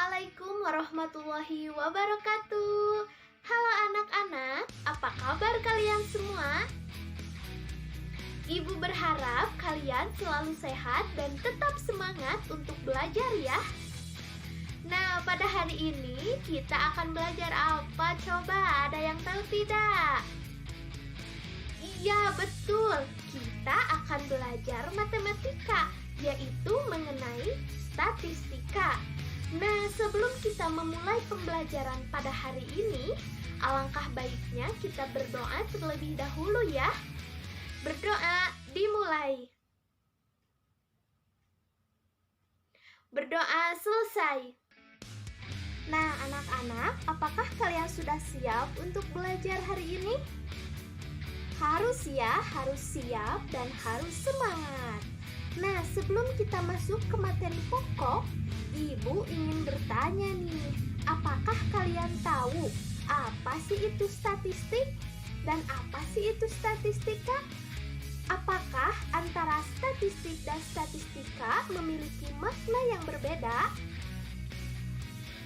Assalamualaikum warahmatullahi wabarakatuh. Halo anak-anak, apa kabar kalian semua? Ibu berharap kalian selalu sehat dan tetap semangat untuk belajar ya. Nah, pada hari ini kita akan belajar apa? Coba, ada yang tahu tidak? Iya, betul. Kita akan belajar matematika, yaitu mengenai statistika. Nah, sebelum kita memulai pembelajaran pada hari ini, alangkah baiknya kita berdoa terlebih dahulu ya. Berdoa dimulai. Berdoa selesai. Nah, anak-anak, apakah kalian sudah siap untuk belajar hari ini? Harus ya, harus siap dan harus semangat. Nah, sebelum kita masuk ke materi pokok, Ibu ingin bertanya nih, apakah kalian tahu apa sih itu statistik dan apa sih itu statistika? Apakah antara statistik dan statistika memiliki makna yang berbeda?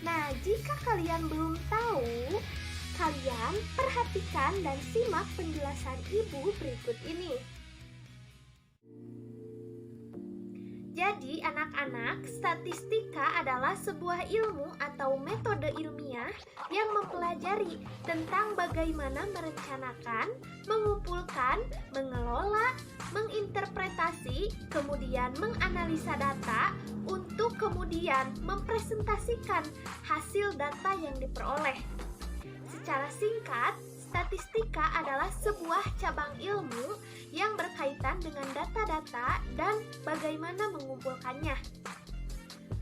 Nah, jika kalian belum tahu, kalian perhatikan dan simak penjelasan Ibu berikut ini. Jadi anak-anak, statistika adalah sebuah ilmu atau metode ilmiah yang mempelajari tentang bagaimana merencanakan, mengumpulkan, mengelola, menginterpretasi, kemudian menganalisa data untuk kemudian mempresentasikan hasil data yang diperoleh. Secara singkat, statistika adalah sebuah cabang ilmu yang berkaitan dengan data-data dan bagaimana mengumpulkannya.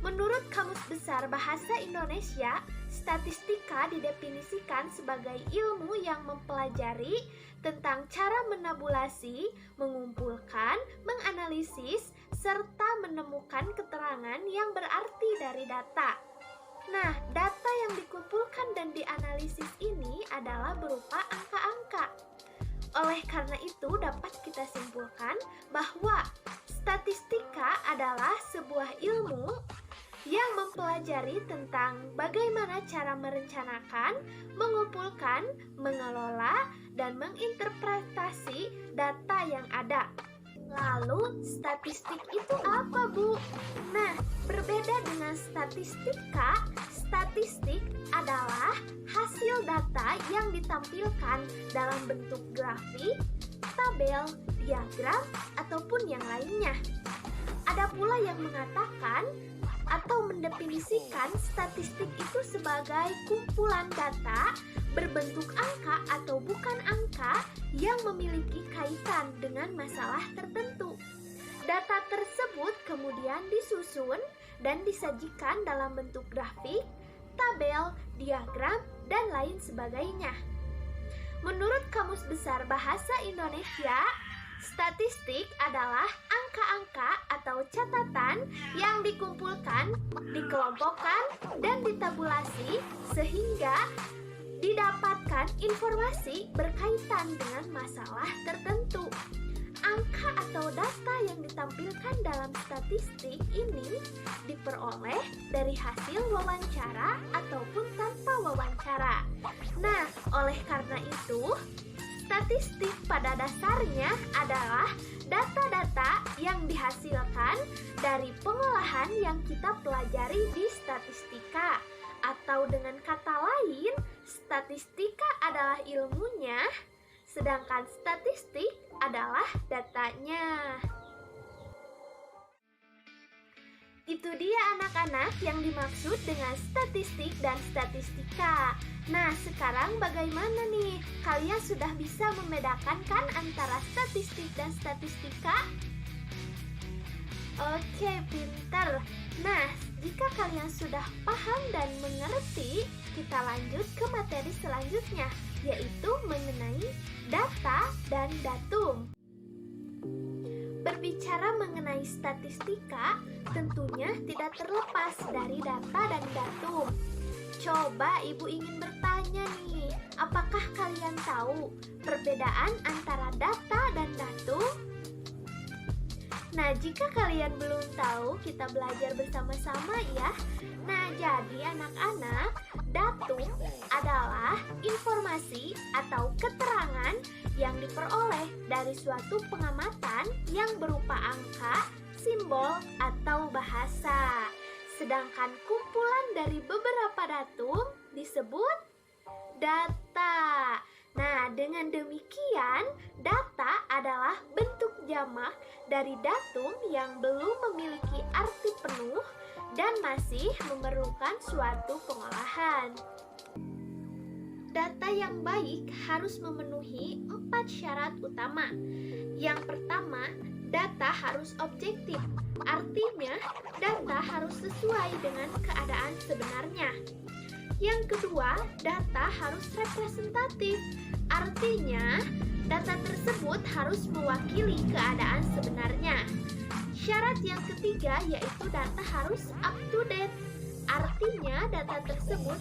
Menurut Kamus Besar Bahasa Indonesia, statistika didefinisikan sebagai ilmu yang mempelajari tentang cara menabulasi, mengumpulkan, menganalisis, serta menemukan keterangan yang berarti dari data. Nah, data yang dikumpulkan dan dianalisis ini adalah berupa angka-angka. Oleh karena itu, dapat kita simpulkan bahwa statistika adalah sebuah ilmu yang mempelajari tentang bagaimana cara merencanakan, mengumpulkan, mengelola, dan menginterpretasi data yang ada. Lalu, statistik itu apa, Bu? Nah, berbeda dengan statistika, statistik adalah hasil data yang ditampilkan dalam bentuk grafik, tabel, diagram, ataupun yang lainnya. Ada pula yang mengatakan atau mendefinisikan statistik itu sebagai kumpulan data berbentuk angka atau bukan angka yang memiliki kaitan dengan masalah tertentu. Data tersebut kemudian disusun dan disajikan dalam bentuk grafik, tabel, diagram, dan lain sebagainya. Menurut Kamus Besar Bahasa Indonesia, statistik adalah angka-angka atau catatan yang dikumpulkan, dikelompokkan, dan ditabulasi sehingga didapatkan informasi berkaitan dengan masalah tertentu. Angka atau data yang ditampilkan dalam statistik ini diperoleh dari hasil wawancara ataupun tanpa wawancara. Nah, oleh karena itu, statistik pada dasarnya adalah data-data yang dihasilkan dari pengolahan yang kita pelajari di statistika. Atau dengan kata lain, statistika adalah ilmunya, sedangkan statistik adalah datanya. Itu dia anak-anak yang dimaksud dengan statistik dan statistika. Nah, sekarang bagaimana nih? Kalian sudah bisa membedakan kan antara statistik dan statistika? Oke, pintar. Nah, jika kalian sudah paham dan mengerti, kita lanjut ke materi selanjutnya, yaitu mengenai data dan datum. Berbicara mengenai statistika, tentunya tidak terlepas dari data dan datum. Coba Ibu ingin bertanya nih, apakah kalian tahu perbedaan antara data dan datum? Nah, jika kalian belum tahu, kita belajar bersama-sama ya. Nah, jadi anak-anak, datum adalah informasi atau keterangan yang diperoleh dari suatu pengamatan yang berupa angka, simbol, atau bahasa. Sedangkan kumpulan dari beberapa datum disebut data. Nah, dengan demikian, data adalah bentuk jamak dari datum yang belum memiliki arti penuh dan masih memerlukan suatu pengolahan. Data yang baik harus memenuhi 4 syarat utama. Yang pertama, data harus objektif. Artinya, data harus sesuai dengan keadaan sebenarnya. Yang kedua, data harus representatif. Artinya, data tersebut harus mewakili keadaan sebenarnya. Syarat yang ketiga yaitu data harus up to date. Artinya, data tersebut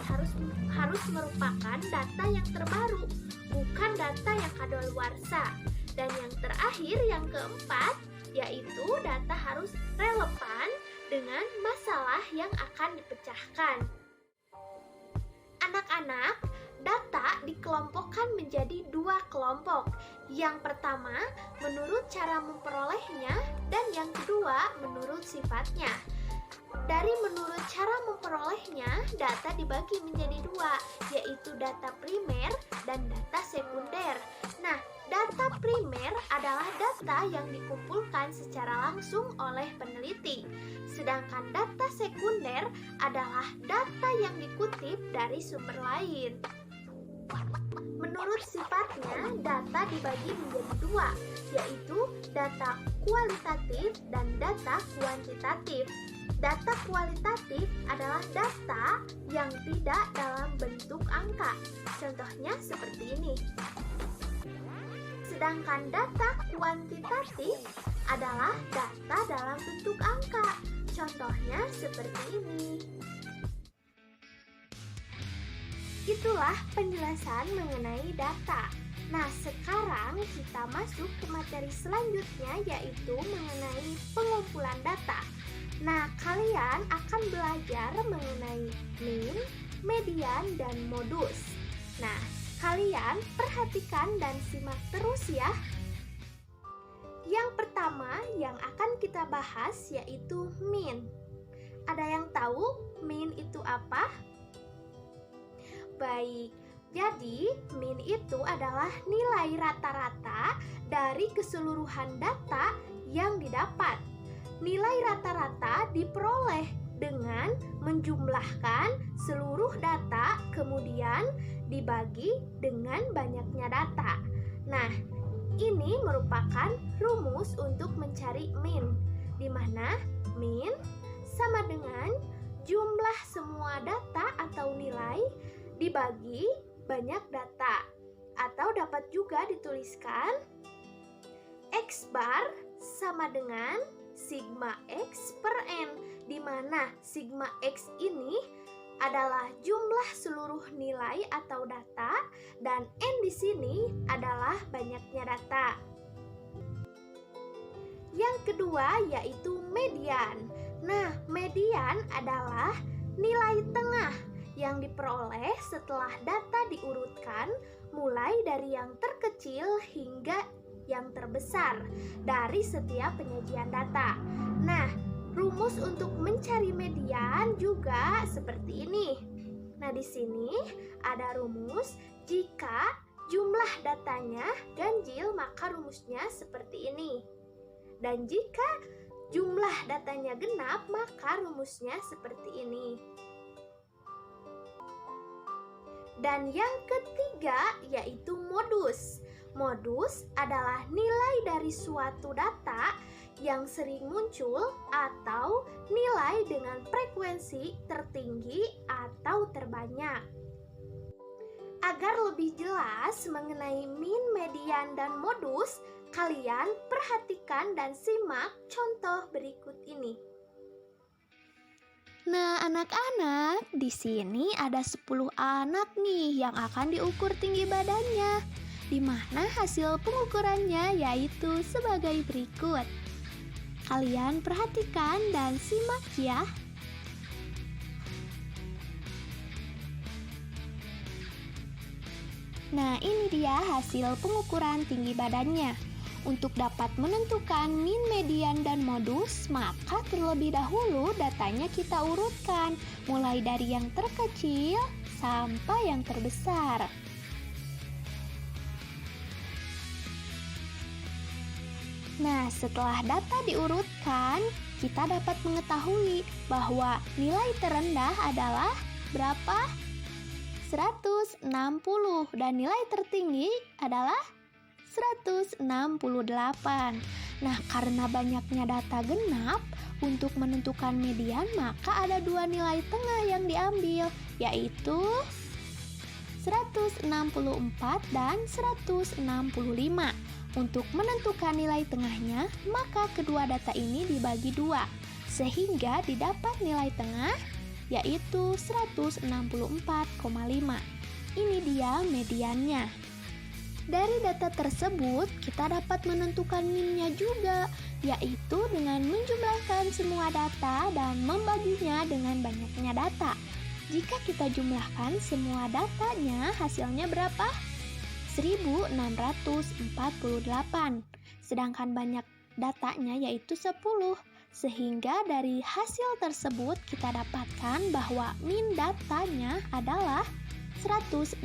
harus merupakan data yang terbaru, bukan data yang kadaluarsa. Dan yang terakhir, yang keempat, yaitu data harus relevan dengan masalah yang akan dipecahkan. Anak-anak, data dikelompokkan menjadi 2 kelompok. Yang pertama, menurut cara memperolehnya, dan yang kedua, menurut sifatnya. Dari menurut cara memperolehnya, data dibagi menjadi 2, yaitu data primer dan data sekunder. Nah, data primer adalah data yang dikumpulkan secara langsung oleh peneliti. Sedangkan data sekunder adalah data yang dikutip dari sumber lain. Menurut sifatnya, data dibagi menjadi 2, yaitu data kualitatif dan data kuantitatif. Data kualitatif adalah data yang tidak dalam bentuk angka. Contohnya seperti ini. Sedangkan data kuantitatif adalah data dalam bentuk angka. Contohnya seperti ini. Itulah penjelasan mengenai data. Nah, sekarang kita masuk ke materi selanjutnya, yaitu mengenai pengumpulan data. Nah, kalian akan belajar mengenai min, median, dan modus. Nah, kalian perhatikan dan simak terus ya. Yang pertama yang akan kita bahas yaitu min. Ada yang tahu min itu apa? Baik, jadi min itu adalah nilai rata-rata dari keseluruhan data yang didapat. Nilai rata-rata diperoleh dengan menjumlahkan seluruh data kemudian dibagi dengan banyaknya data. Nah, ini merupakan rumus untuk mencari min, di mana min sama dengan jumlah semua data atau nilai dibagi banyak data. Atau dapat juga dituliskan X bar sama dengan sigma X per N, di mana sigma X ini adalah jumlah seluruh nilai atau data dan N di sini adalah banyaknya data. Yang kedua yaitu median. Nah, median adalah nilai tengah yang diperoleh setelah data diurutkan mulai dari yang terkecil hingga yang terbesar dari setiap penyajian data. Nah, rumus untuk mencari median juga seperti ini. Nah, di sini ada rumus jika jumlah datanya ganjil maka rumusnya seperti ini. Dan jika jumlah datanya genap maka rumusnya seperti ini. Dan yang ketiga yaitu modus. Modus adalah nilai dari suatu data yang sering muncul atau nilai dengan frekuensi tertinggi atau terbanyak. Agar lebih jelas mengenai min, median, dan modus, kalian perhatikan dan simak contoh berikut ini. Nah, anak-anak, di sini ada 10 anak nih yang akan diukur tinggi badannya, di mana hasil pengukurannya yaitu sebagai berikut. Kalian perhatikan dan simak ya. Nah, ini dia hasil pengukuran tinggi badannya. Untuk dapat menentukan min, median, dan modus, maka terlebih dahulu datanya kita urutkan, mulai dari yang terkecil sampai yang terbesar. Nah, setelah data diurutkan, kita dapat mengetahui bahwa nilai terendah adalah berapa? 160 dan nilai tertinggi adalah 168. Nah, karena banyaknya data genap, untuk menentukan median maka ada dua nilai tengah yang diambil, yaitu 164 dan 165. Untuk menentukan nilai tengahnya, maka kedua data ini dibagi dua, sehingga didapat nilai tengah, yaitu 164,5. Ini dia mediannya. Dari data tersebut, kita dapat menentukan min-nya juga, yaitu dengan menjumlahkan semua data dan membaginya dengan banyaknya data. Jika kita jumlahkan semua datanya, hasilnya berapa? 1648. Sedangkan banyak datanya yaitu 10. Sehingga dari hasil tersebut kita dapatkan bahwa min datanya adalah 164,8.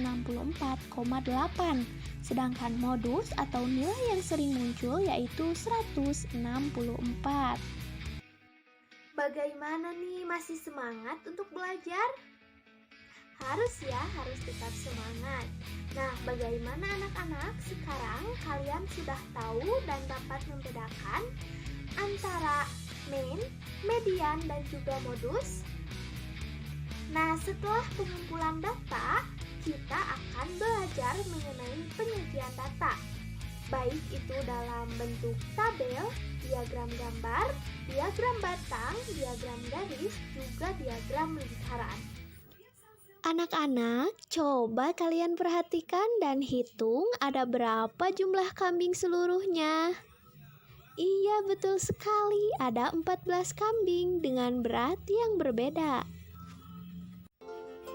Sedangkan modus atau nilai yang sering muncul yaitu 164. Bagaimana nih, masih semangat untuk belajar? Harus tetap semangat. Nah, bagaimana anak-anak? Sekarang kalian sudah tahu dan dapat membedakan antara min, median, dan juga modus? Nah, setelah pengumpulan data, kita akan belajar mengenai penyajian data, baik itu dalam bentuk tabel, diagram gambar, diagram batang, diagram garis, juga diagram lingkaran. Anak-anak, coba kalian perhatikan dan hitung ada berapa jumlah kambing seluruhnya. Iya, betul sekali, ada 14 kambing dengan berat yang berbeda.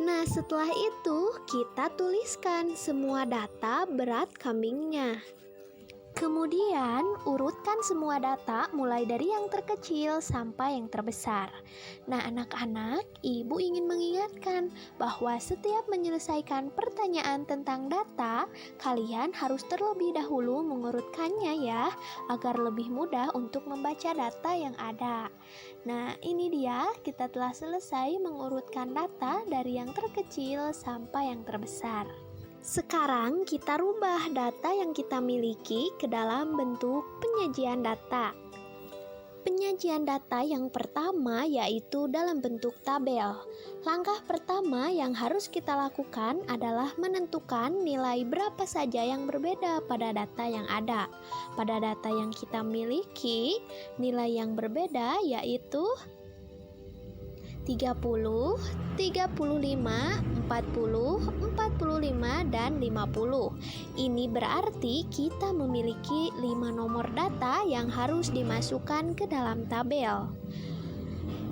Nah, setelah itu kita tuliskan semua data berat kambingnya. Kemudian, urutkan semua data mulai dari yang terkecil sampai yang terbesar. Nah, anak-anak, ibu ingin mengingatkan bahwa setiap menyelesaikan pertanyaan tentang data, kalian harus terlebih dahulu mengurutkannya ya, agar lebih mudah untuk membaca data yang ada. Nah, ini dia, kita telah selesai mengurutkan data dari yang terkecil sampai yang terbesar. Sekarang kita rubah data yang kita miliki ke dalam bentuk penyajian data. Penyajian data yang pertama yaitu dalam bentuk tabel. Langkah pertama yang harus kita lakukan adalah menentukan nilai berapa saja yang berbeda pada data yang ada. Pada data yang kita miliki, nilai yang berbeda yaitu 30, 35, 40, 45, dan 50. Ini berarti kita memiliki 5 nomor data yang harus dimasukkan ke dalam tabel.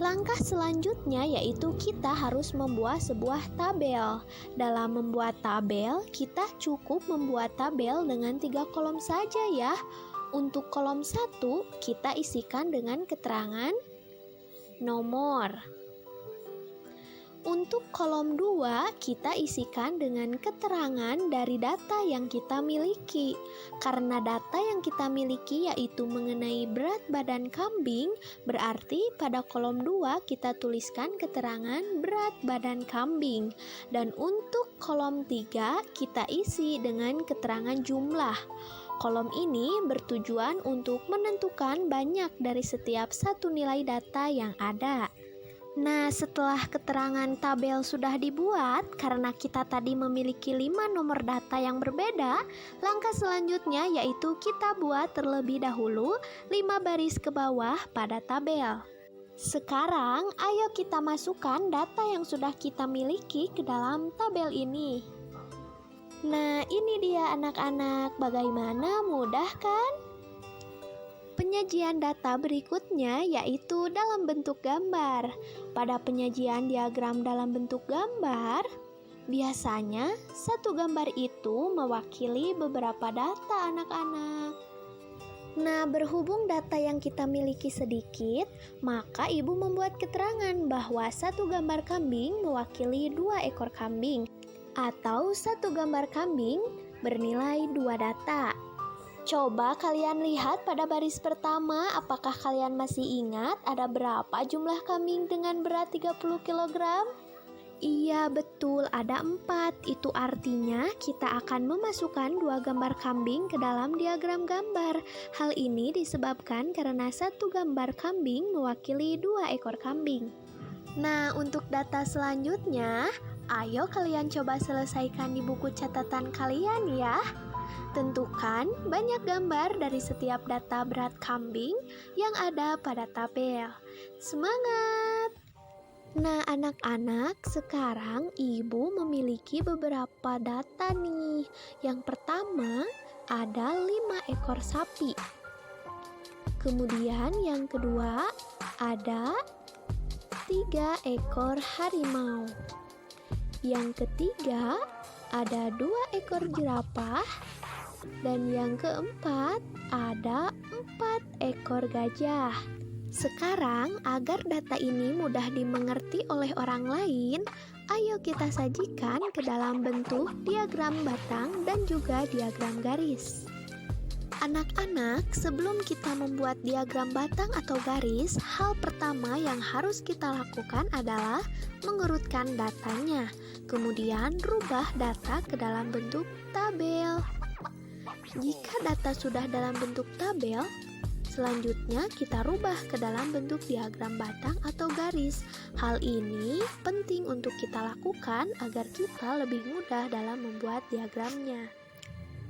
Langkah selanjutnya yaitu kita harus membuat sebuah tabel. Dalam membuat tabel, kita cukup membuat tabel dengan 3 kolom saja ya. Untuk kolom 1, kita isikan dengan keterangan nomor. Untuk kolom 2, kita isikan dengan keterangan dari data yang kita miliki. Karena data yang kita miliki yaitu mengenai berat badan kambing, berarti pada kolom 2 kita tuliskan keterangan berat badan kambing. Dan untuk kolom 3, kita isi dengan keterangan jumlah. Kolom ini bertujuan untuk menentukan banyak dari setiap satu nilai data yang ada. Nah, setelah keterangan tabel sudah dibuat, karena kita tadi memiliki 5 nomor data yang berbeda, langkah selanjutnya yaitu kita buat terlebih dahulu 5 baris ke bawah pada tabel. Sekarang, ayo kita masukkan data yang sudah kita miliki ke dalam tabel ini. Nah, ini dia anak-anak, bagaimana, mudah kan? Penyajian data berikutnya yaitu dalam bentuk gambar. Pada penyajian diagram dalam bentuk gambar, Biasanya, satu gambar itu mewakili beberapa data anak-anak. Nah, berhubung data yang kita miliki sedikit, maka ibu membuat keterangan bahwa satu gambar kambing mewakili 2 ekor kambing, atau satu gambar kambing bernilai 2 data. Coba kalian lihat pada baris pertama, apakah kalian masih ingat ada berapa jumlah kambing dengan berat 30 kg? Iya, betul, ada 4. Itu artinya kita akan memasukkan 2 gambar kambing ke dalam diagram gambar. Hal ini disebabkan karena satu gambar kambing mewakili 2 ekor kambing. Nah, untuk data selanjutnya, ayo kalian coba selesaikan di buku catatan kalian ya. Tentukan banyak gambar dari setiap data berat kambing yang ada pada tabel. Semangat! Nah, anak-anak, sekarang ibu memiliki beberapa data nih. Yang pertama, ada 5 ekor sapi. Kemudian yang kedua, ada 3 ekor harimau. Yang ketiga, ada 2 ekor jerapah. Dan yang keempat, ada 4 ekor gajah. Sekarang, agar data ini mudah dimengerti oleh orang lain, ayo kita sajikan ke dalam bentuk diagram batang dan juga diagram garis. Anak-anak, sebelum kita membuat diagram batang atau garis, hal pertama yang harus kita lakukan adalah mengurutkan datanya. Kemudian, rubah data ke dalam bentuk tabel. Jika data sudah dalam bentuk tabel, selanjutnya kita rubah ke dalam bentuk diagram batang atau garis. Hal ini penting untuk kita lakukan agar kita lebih mudah dalam membuat diagramnya.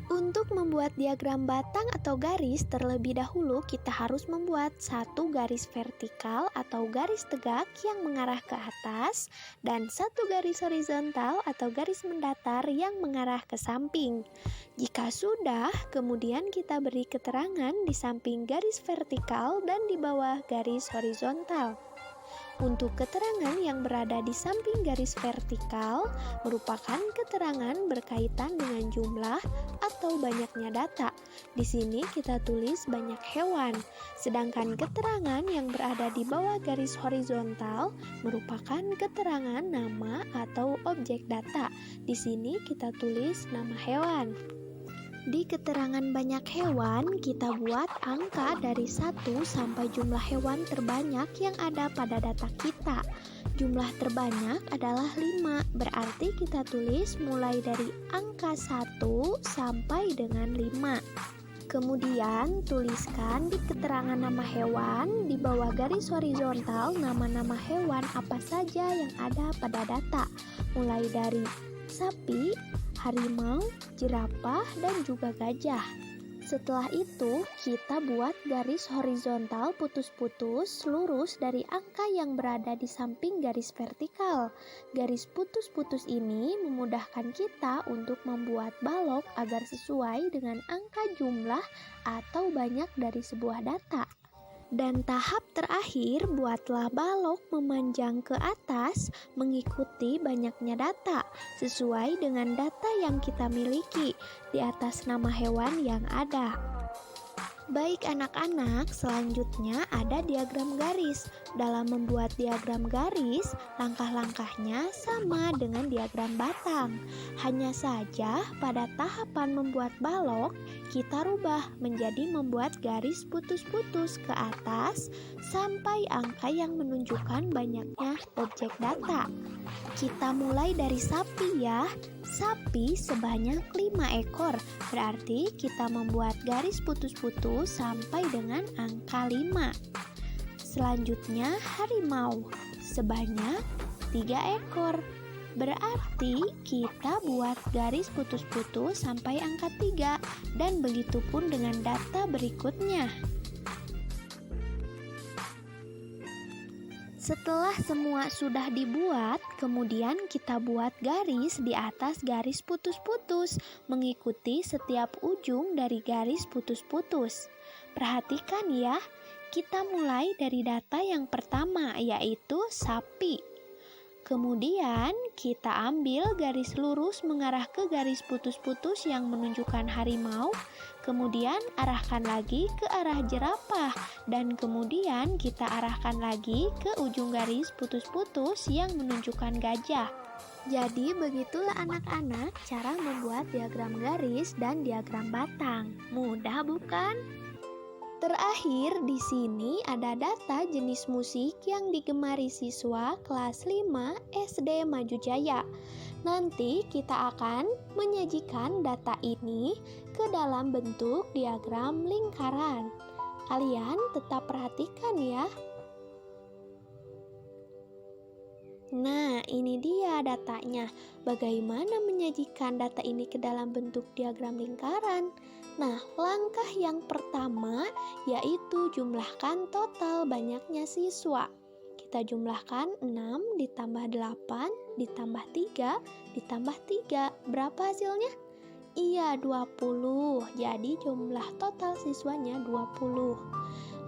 Untuk membuat diagram batang atau garis, terlebih dahulu kita harus membuat satu garis vertikal atau garis tegak yang mengarah ke atas dan satu garis horizontal atau garis mendatar yang mengarah ke samping. Jika sudah, kemudian kita beri keterangan di samping garis vertikal dan di bawah garis horizontal. Untuk keterangan yang berada di samping garis vertikal merupakan keterangan berkaitan dengan jumlah atau banyaknya data. Di sini kita tulis banyak hewan. Sedangkan keterangan yang berada di bawah garis horizontal merupakan keterangan nama atau objek data. Di sini kita tulis nama hewan. Di keterangan banyak hewan, kita buat angka dari 1 sampai jumlah hewan terbanyak yang ada pada data kita. Jumlah terbanyak adalah 5, berarti kita tulis mulai dari angka 1 sampai dengan 5. Kemudian, tuliskan di keterangan nama hewan, di bawah garis horizontal nama-nama hewan apa saja yang ada pada data, mulai dari sapi, harimau, jerapah, dan juga gajah. Setelah itu, kita buat garis horizontal putus-putus lurus dari angka yang berada di samping garis vertikal. Garis putus-putus ini memudahkan kita untuk membuat balok agar sesuai dengan angka jumlah atau banyak dari sebuah data. Dan tahap terakhir, buatlah balok memanjang ke atas mengikuti banyaknya data sesuai dengan data yang kita miliki di atas nama hewan yang ada. Baik anak-anak, selanjutnya ada diagram garis. Dalam membuat diagram garis, langkah-langkahnya sama dengan diagram batang. Hanya saja pada tahapan membuat balok, kita rubah menjadi membuat garis putus-putus ke atas sampai angka yang menunjukkan banyaknya objek data. Kita mulai dari sapi ya. Sapi sebanyak 5 ekor, berarti kita membuat garis putus-putus sampai dengan angka 5. Selanjutnya harimau sebanyak 3 ekor, berarti kita buat garis putus-putus sampai angka 3 dan begitu pun dengan data berikutnya. Setelah semua sudah dibuat, kemudian kita buat garis di atas garis putus-putus, mengikuti setiap ujung dari garis putus-putus. Perhatikan ya, kita mulai dari data yang pertama, yaitu sapi. Kemudian kita ambil garis lurus mengarah ke garis putus-putus yang menunjukkan harimau. Kemudian arahkan lagi ke arah jerapah. Dan kemudian kita arahkan lagi ke ujung garis putus-putus yang menunjukkan gajah. Jadi begitulah anak-anak cara membuat diagram garis dan diagram batang. Mudah bukan? Terakhir di sini ada data jenis musik yang digemari siswa kelas 5 SD Maju Jaya. Nanti kita akan menyajikan data ini ke dalam bentuk diagram lingkaran. Kalian tetap perhatikan ya. Nah, ini dia datanya. Bagaimana menyajikan data ini ke dalam bentuk diagram lingkaran? Nah, langkah yang pertama yaitu jumlahkan total banyaknya siswa. Kita jumlahkan 6 ditambah 8 ditambah 3 ditambah 3. Berapa hasilnya? Iya, 20. Jadi jumlah total siswanya 20.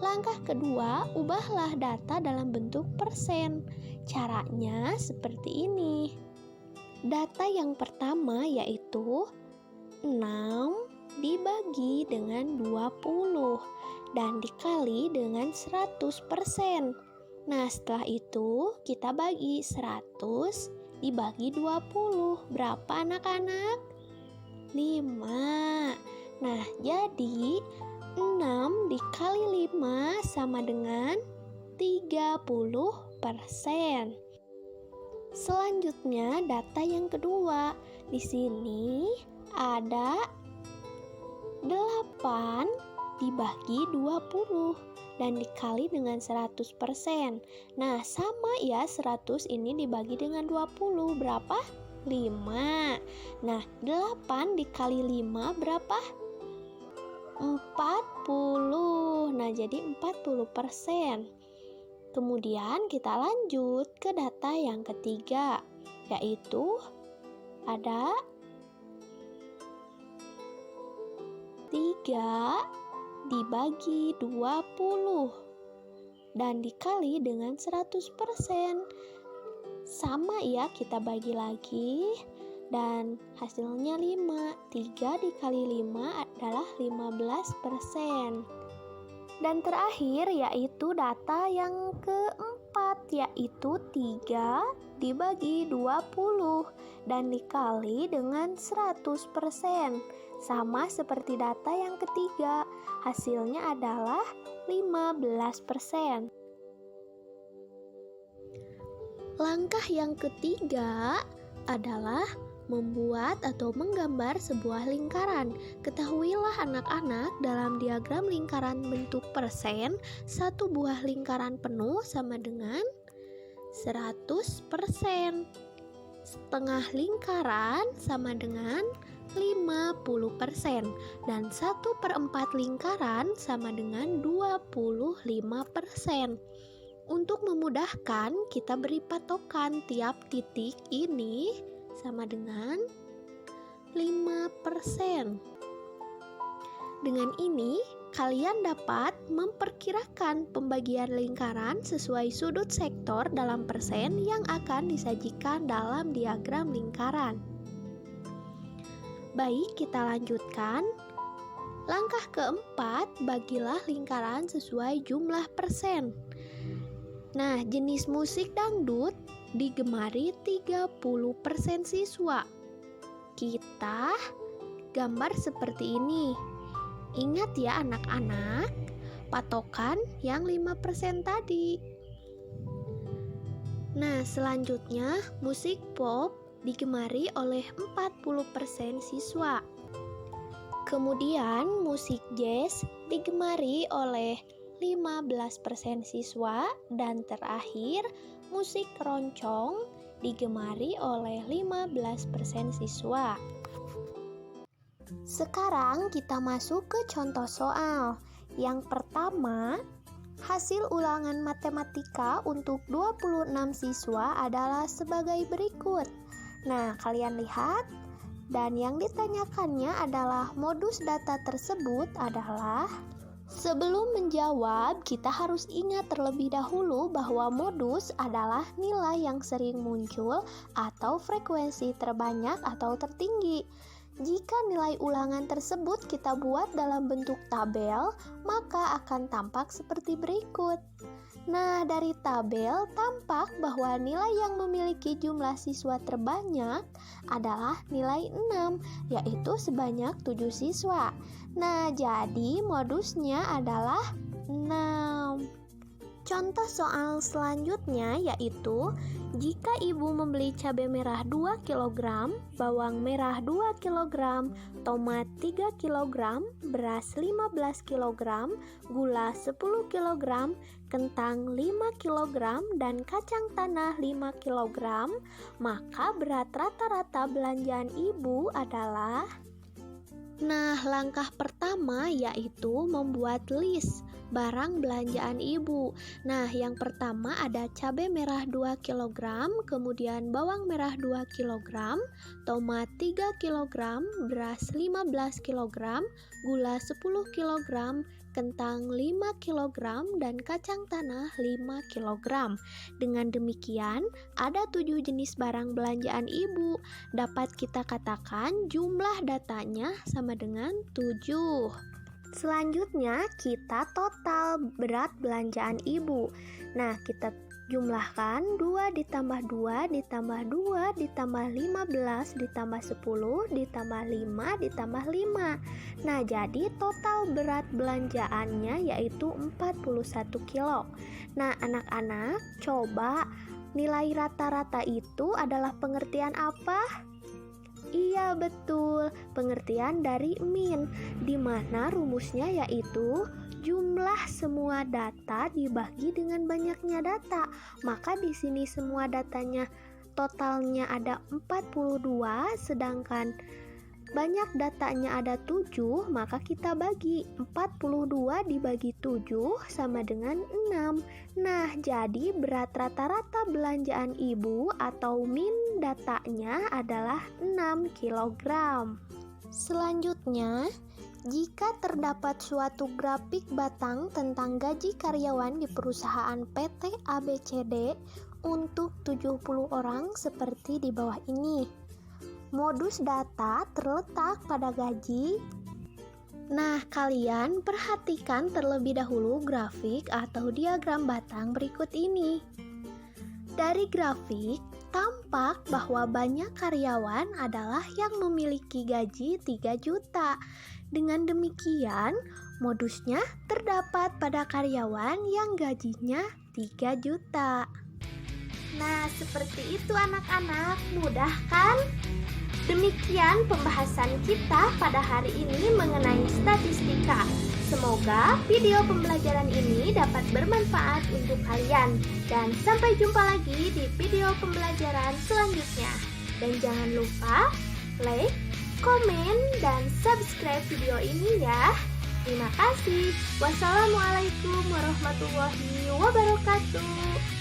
Langkah kedua, ubahlah data dalam bentuk persen. Caranya seperti ini. Data yang pertama yaitu 6 dibagi dengan 20 dan dikali dengan 100%. Nah, setelah itu kita bagi 100 dibagi 20. Berapa anak-anak? 5. Nah, jadi 6 dikali 5 sama dengan 30%. Selanjutnya data yang kedua. Di sini ada 8 dibagi 20 dan dikali dengan 100%. Nah, sama ya, 100 ini dibagi dengan 20. Berapa? 5. Nah, 8 dikali 5 berapa? 40. Nah, jadi 40%. Kemudian kita lanjut ke data yang ketiga, yaitu ada 3 dibagi 20 dan dikali dengan 100%. Sama ya, kita bagi lagi dan hasilnya 5. 3 dikali 5 adalah 15%. Dan terakhir yaitu data yang keempat, yaitu 3 dibagi 20 dan dikali dengan 100%. Sama seperti data yang ketiga, hasilnya adalah 15%. Langkah yang ketiga adalah membuat atau menggambar sebuah lingkaran. Ketahuilah anak-anak, dalam diagram lingkaran bentuk persen, satu buah lingkaran penuh sama dengan 100%. Setengah lingkaran sama dengan 50% dan 1/4 lingkaran sama dengan 25%. Untuk memudahkan, kita beri patokan tiap titik ini sama dengan 5%. Dengan ini, kalian dapat memperkirakan pembagian lingkaran sesuai sudut sektor dalam persen yang akan disajikan dalam diagram lingkaran. Baik, kita lanjutkan. Langkah keempat, bagilah lingkaran sesuai jumlah persen. Nah, jenis musik dangdut digemari 30% siswa. Kita gambar seperti ini. Ingat ya anak-anak, patokan yang 5% tadi. Nah, selanjutnya musik pop digemari oleh 40% siswa. Kemudian musik jazz digemari oleh 15% siswa, dan terakhir musik keroncong digemari oleh 15% siswa. Sekarang kita masuk ke contoh soal. Yang pertama, hasil ulangan matematika untuk 26 siswa adalah sebagai berikut. Nah, kalian lihat, dan yang ditanyakannya adalah modus data tersebut adalah Sebelum menjawab, kita harus ingat terlebih dahulu bahwa modus adalah nilai yang sering muncul atau frekuensi terbanyak atau tertinggi. Jika nilai ulangan tersebut kita buat dalam bentuk tabel, maka akan tampak seperti berikut. Nah, dari tabel tampak bahwa nilai yang memiliki jumlah siswa terbanyak adalah nilai 6, yaitu sebanyak 7 siswa. Nah, jadi modusnya adalah 6. Contoh soal selanjutnya yaitu, jika ibu membeli cabai merah 2 kg, bawang merah 2 kg, tomat 3 kg, beras 15 kg, gula 10 kg, kentang 5 kg, dan kacang tanah 5 kg, maka berat rata-rata belanjaan ibu adalah... Nah, langkah pertama yaitu membuat list barang belanjaan ibu. Nah, yang pertama ada cabai merah 2 kg, kemudian bawang merah 2 kg, tomat 3 kg, beras 15 kg, gula 10 kg, kentang 5 kg, dan kacang tanah 5 kg. Dengan demikian, ada 7 jenis barang belanjaan ibu. Dapat kita katakan jumlah datanya sama dengan 7. Selanjutnya, kita total berat belanjaan ibu. Nah, kita jumlahkan 2 ditambah 2 ditambah 2 ditambah 15 ditambah 10 ditambah 5 ditambah 5. Nah, jadi total berat belanjaannya yaitu 41 kilo. Nah, anak-anak, coba nilai rata-rata itu adalah pengertian apa? Iya, betul, pengertian dari min, di mana rumusnya yaitu jumlah semua data dibagi dengan banyaknya data. Maka di sini semua datanya totalnya ada 42, sedangkan banyak datanya ada 7, maka kita bagi 42 dibagi 7 sama dengan 6. Nah, jadi berat rata-rata belanjaan ibu atau min datanya adalah 6 kg. Selanjutnya, jika terdapat suatu grafik batang tentang gaji karyawan di perusahaan PT ABCD untuk 70 orang seperti di bawah ini. Modus data terletak pada gaji. Nah, kalian perhatikan terlebih dahulu grafik atau diagram batang berikut ini. Dari grafik, tampak bahwa banyak karyawan adalah yang memiliki gaji 3 juta. Dengan demikian, modusnya terdapat pada karyawan yang gajinya 3 juta. Nah, seperti itu anak-anak, mudah kan? Demikian pembahasan kita pada hari ini mengenai statistika. Semoga video pembelajaran ini dapat bermanfaat untuk kalian. Dan sampai jumpa lagi di video pembelajaran selanjutnya. Dan jangan lupa like, komen, dan subscribe video ini ya. Terima kasih. Wassalamualaikum warahmatullahi wabarakatuh.